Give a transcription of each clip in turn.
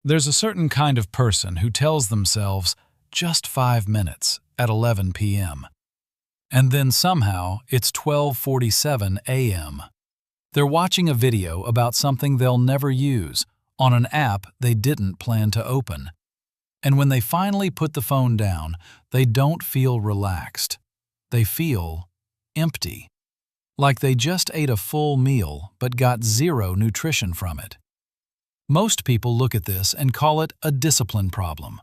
There's a certain kind of person who tells themselves, just 5 minutes at 11 p.m. And then somehow it's 12:47 a.m. They're watching a video about something they'll never use on an app they didn't plan to open. And when they finally put the phone down, they don't feel relaxed. They feel empty. Like they just ate a full meal but got zero nutrition from it. Most people look at this and call it a discipline problem.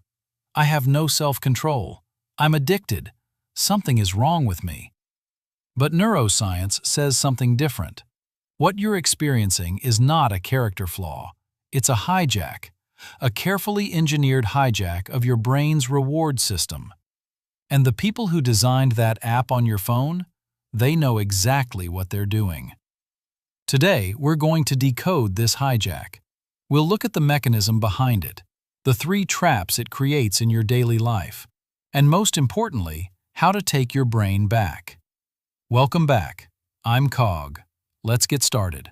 I have no self-control. I'm addicted. Something is wrong with me. But neuroscience says something different. What you're experiencing is not a character flaw. It's a hijack, a carefully engineered hijack of your brain's reward system. And the people who designed that app on your phone, they know exactly what they're doing. Today, we're going to decode this hijack. We'll look at the mechanism behind it, the 3 traps it creates in your daily life, and most importantly, how to take your brain back. Welcome back. I'm Cog. Let's get started.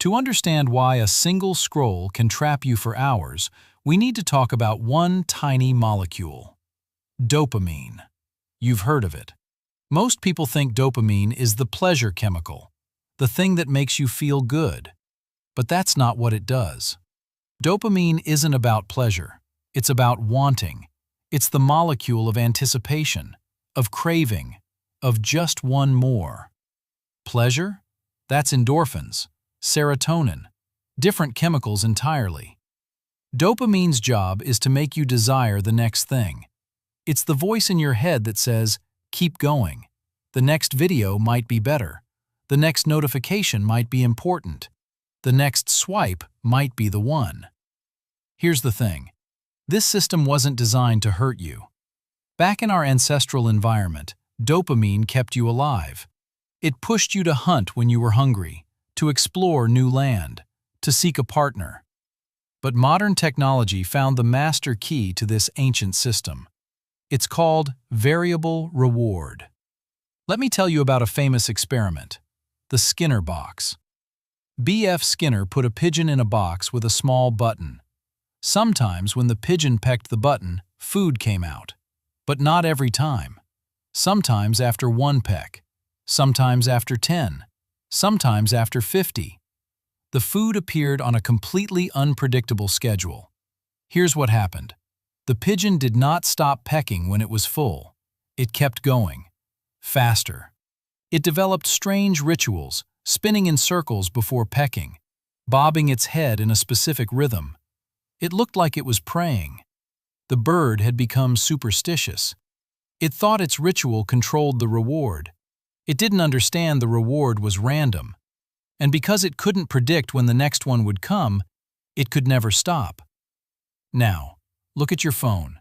To understand why a single scroll can trap you for hours, we need to talk about one tiny molecule: dopamine. You've heard of it. Most people think dopamine is the pleasure chemical, the thing that makes you feel good. But that's not what it does. Dopamine isn't about pleasure. It's about wanting. It's the molecule of anticipation, of craving, of just one more. Pleasure? That's endorphins, serotonin, different chemicals entirely. Dopamine's job is to make you desire the next thing. It's the voice in your head that says, keep going. The next video might be better. The next notification might be important. The next swipe might be the one. Here's the thing. This system wasn't designed to hurt you. Back in our ancestral environment, dopamine kept you alive. It pushed you to hunt when you were hungry, to explore new land, to seek a partner. But modern technology found the master key to this ancient system. It's called variable reward. Let me tell you about a famous experiment, the Skinner box. B.F. Skinner put a pigeon in a box with a small button. Sometimes when the pigeon pecked the button, food came out. But not every time. Sometimes after 1 peck. Sometimes after 10. Sometimes after 50. The food appeared on a completely unpredictable schedule. Here's what happened. The pigeon did not stop pecking when it was full. It kept going. Faster. It developed strange rituals, spinning in circles before pecking, bobbing its head in a specific rhythm. It looked like it was praying. The bird had become superstitious. It thought its ritual controlled the reward. It didn't understand the reward was random. And because it couldn't predict when the next one would come, it could never stop. Now, look at your phone.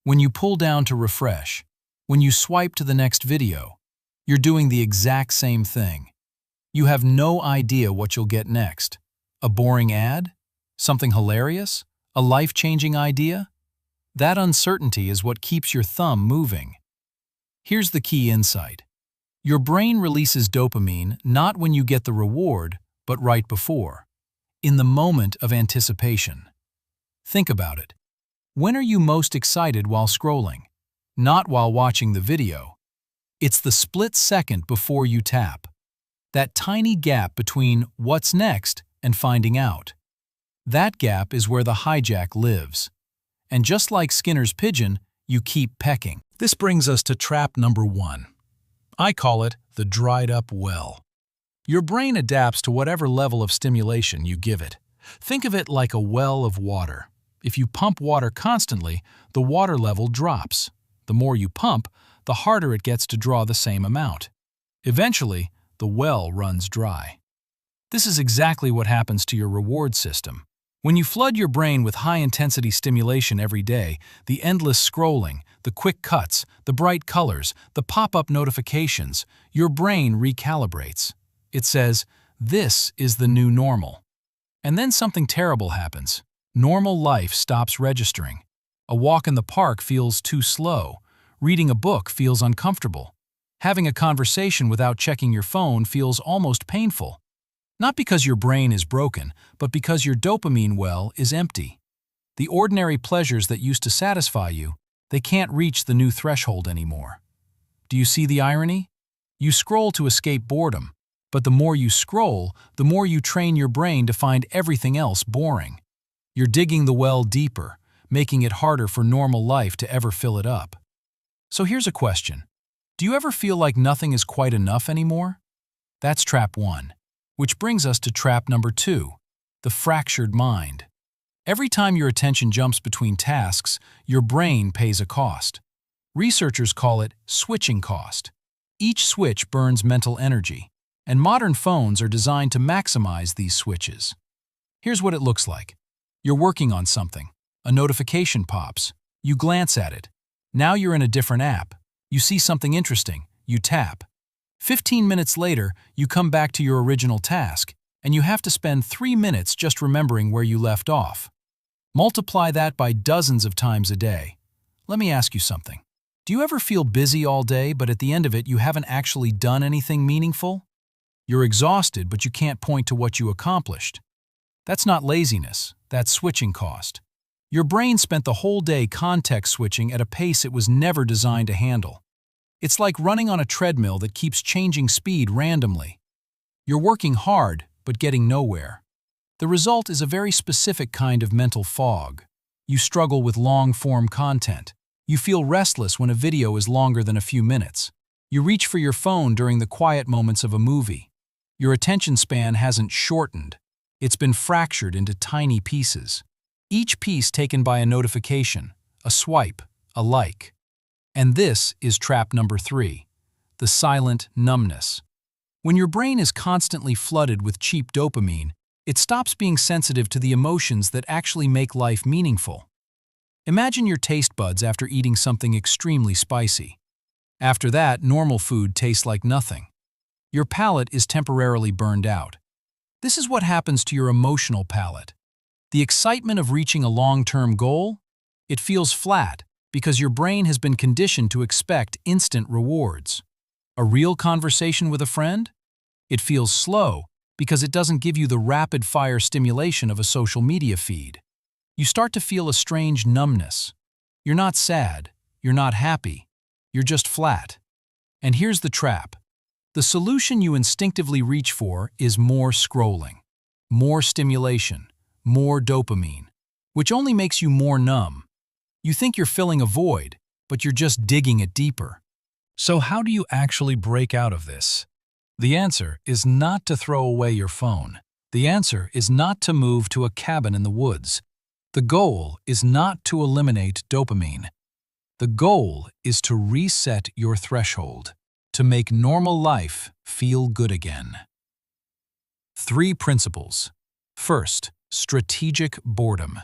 When you pull down to refresh, when you swipe to the next video, you're doing the exact same thing. You have no idea what you'll get next. A boring ad? Something hilarious? A life-changing idea? That uncertainty is what keeps your thumb moving. Here's the key insight. Your brain releases dopamine not when you get the reward, but right before, in the moment of anticipation. Think about it. When are you most excited while scrolling? Not while watching the video. It's the split second before you tap. That tiny gap between what's next and finding out. That gap is where the hijack lives. And just like Skinner's pigeon, you keep pecking. This brings us to trap number 1. I call it the dried-up well. Your brain adapts to whatever level of stimulation you give it. Think of it like a well of water. If you pump water constantly, the water level drops. The more you pump, the harder it gets to draw the same amount. Eventually, the well runs dry. This is exactly what happens to your reward system. When you flood your brain with high-intensity stimulation every day, the endless scrolling, the quick cuts, the bright colors, the pop-up notifications, your brain recalibrates. It says, this is the new normal. And then something terrible happens. Normal life stops registering. A walk in the park feels too slow. Reading a book feels uncomfortable. Having a conversation without checking your phone feels almost painful. Not because your brain is broken, but because your dopamine well is empty. The ordinary pleasures that used to satisfy you, they can't reach the new threshold anymore. Do you see the irony? You scroll to escape boredom, but the more you scroll, the more you train your brain to find everything else boring. You're digging the well deeper, making it harder for normal life to ever fill it up. So here's a question. Do you ever feel like nothing is quite enough anymore? That's trap 1. Which brings us to trap number 2, the fractured mind. Every time your attention jumps between tasks, your brain pays a cost. Researchers call it switching cost. Each switch burns mental energy, and modern phones are designed to maximize these switches. Here's what it looks like. You're working on something. A notification pops. You glance at it. Now you're in a different app. You see something interesting. You tap. 15 minutes later, you come back to your original task, and you have to spend 3 minutes just remembering where you left off. Multiply that by dozens of times a day. Let me ask you something. Do you ever feel busy all day, but at the end of it you haven't actually done anything meaningful? You're exhausted, but you can't point to what you accomplished. That's not laziness, that's switching cost. Your brain spent the whole day context switching at a pace it was never designed to handle. It's like running on a treadmill that keeps changing speed randomly. You're working hard, but getting nowhere. The result is a very specific kind of mental fog. You struggle with long-form content. You feel restless when a video is longer than a few minutes. You reach for your phone during the quiet moments of a movie. Your attention span hasn't shortened. It's been fractured into tiny pieces. Each piece taken by a notification, a swipe, a like. And this is trap number 3, the silent numbness. When your brain is constantly flooded with cheap dopamine, it stops being sensitive to the emotions that actually make life meaningful. Imagine your taste buds after eating something extremely spicy. After that, normal food tastes like nothing. Your palate is temporarily burned out. This is what happens to your emotional palate. The excitement of reaching a long-term goal? It feels flat because your brain has been conditioned to expect instant rewards. A real conversation with a friend? It feels slow because it doesn't give you the rapid-fire stimulation of a social media feed. You start to feel a strange numbness. You're not sad, you're not happy, you're just flat. And here's the trap. The solution you instinctively reach for is more scrolling, more stimulation, more dopamine, which only makes you more numb. You think you're filling a void, but you're just digging it deeper. So how do you actually break out of this? The answer is not to throw away your phone. The answer is not to move to a cabin in the woods. The goal is not to eliminate dopamine. The goal is to reset your threshold, to make normal life feel good again. 3 principles. First, strategic boredom.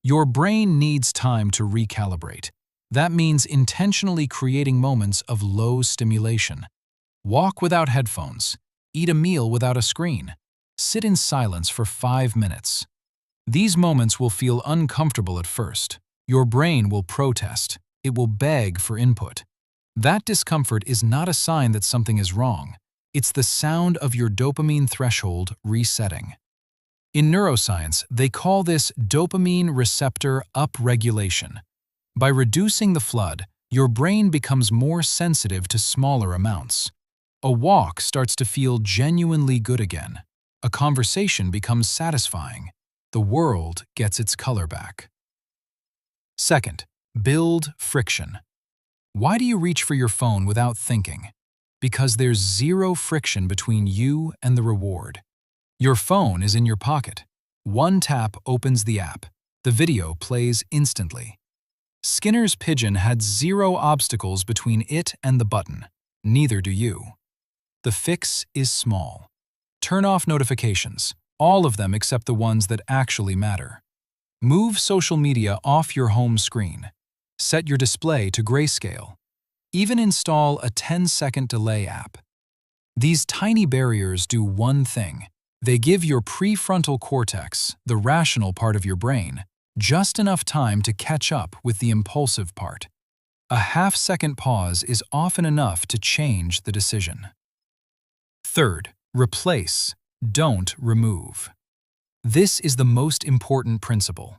Your brain needs time to recalibrate. That means intentionally creating moments of low stimulation. Walk without headphones. Eat a meal without a screen. Sit in silence for 5 minutes. These moments will feel uncomfortable at first. Your brain will protest. It will beg for input. That discomfort is not a sign that something is wrong. It's the sound of your dopamine threshold resetting. In neuroscience, they call this dopamine receptor upregulation. By reducing the flood, your brain becomes more sensitive to smaller amounts. A walk starts to feel genuinely good again. A conversation becomes satisfying. The world gets its color back. Second, build friction. Why do you reach for your phone without thinking? Because there's zero friction between you and the reward. Your phone is in your pocket. One tap opens the app. The video plays instantly. Skinner's pigeon had 0 obstacles between it and the button. Neither do you. The fix is small. Turn off notifications, all of them except the ones that actually matter. Move social media off your home screen. Set your display to grayscale. Even install a 10-second delay app. These tiny barriers do one thing. They give your prefrontal cortex, the rational part of your brain, just enough time to catch up with the impulsive part. A half-second pause is often enough to change the decision. Third, replace, don't remove. This is the most important principle.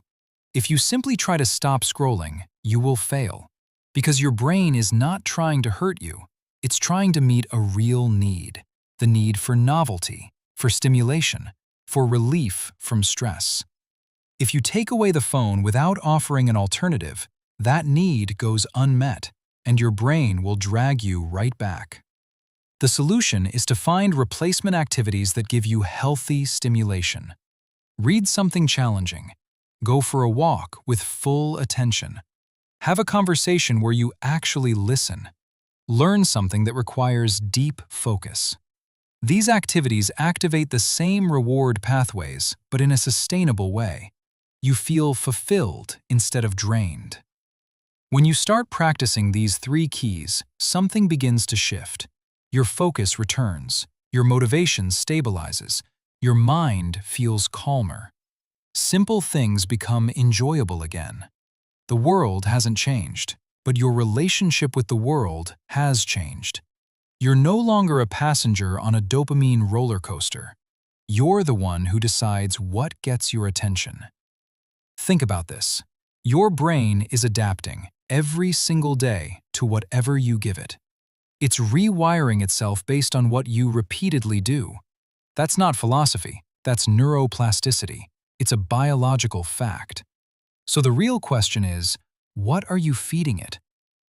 If you simply try to stop scrolling, you will fail. Because your brain is not trying to hurt you, it's trying to meet a real need. The need for novelty, for stimulation, for relief from stress. If you take away the phone without offering an alternative, that need goes unmet, and your brain will drag you right back. The solution is to find replacement activities that give you healthy stimulation. Read something challenging. Go for a walk with full attention. Have a conversation where you actually listen. Learn something that requires deep focus. These activities activate the same reward pathways, but in a sustainable way. You feel fulfilled instead of drained. When you start practicing these 3 keys, something begins to shift. Your focus returns, your motivation stabilizes, your mind feels calmer. Simple things become enjoyable again. The world hasn't changed, but your relationship with the world has changed. You're no longer a passenger on a dopamine roller coaster. You're the one who decides what gets your attention. Think about this. Your brain is adapting every single day to whatever you give it. It's rewiring itself based on what you repeatedly do. That's not philosophy, that's neuroplasticity. It's a biological fact. So the real question is, what are you feeding it?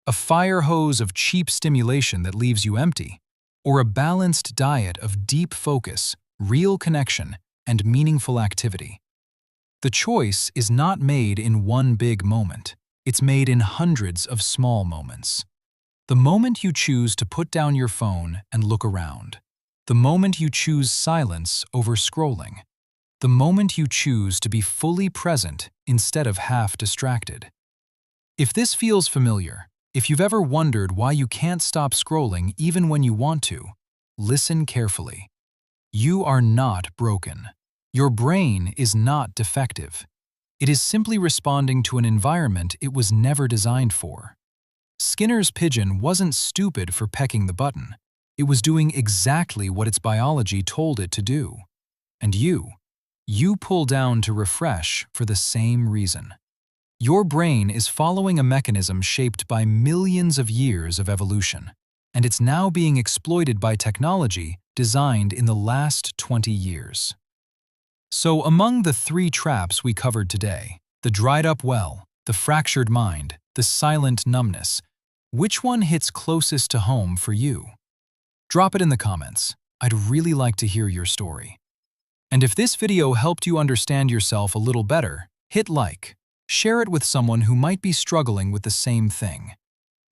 A fire hose of cheap stimulation that leaves you empty, or a balanced diet of deep focus, real connection, and meaningful activity? The choice is not made in one big moment. It's made in hundreds of small moments. The moment you choose to put down your phone and look around. The moment you choose silence over scrolling. The moment you choose to be fully present instead of half distracted. If this feels familiar, if you've ever wondered why you can't stop scrolling even when you want to, listen carefully. You are not broken. Your brain is not defective. It is simply responding to an environment it was never designed for. Skinner's pigeon wasn't stupid for pecking the button. It was doing exactly what its biology told it to do. And you pull down to refresh for the same reason. Your brain is following a mechanism shaped by millions of years of evolution, and it's now being exploited by technology designed in the last 20 years. So among the 3 traps we covered today, the dried-up well, the fractured mind, the silent numbness, which one hits closest to home for you? Drop it in the comments. I'd really like to hear your story. And if this video helped you understand yourself a little better, hit like. Share it with someone who might be struggling with the same thing.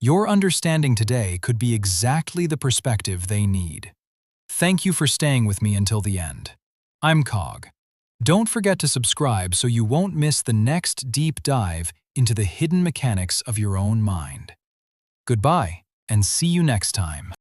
Your understanding today could be exactly the perspective they need. Thank you for staying with me until the end. I'm Cog. Don't forget to subscribe so you won't miss the next deep dive into the hidden mechanics of your own mind. Goodbye, and see you next time.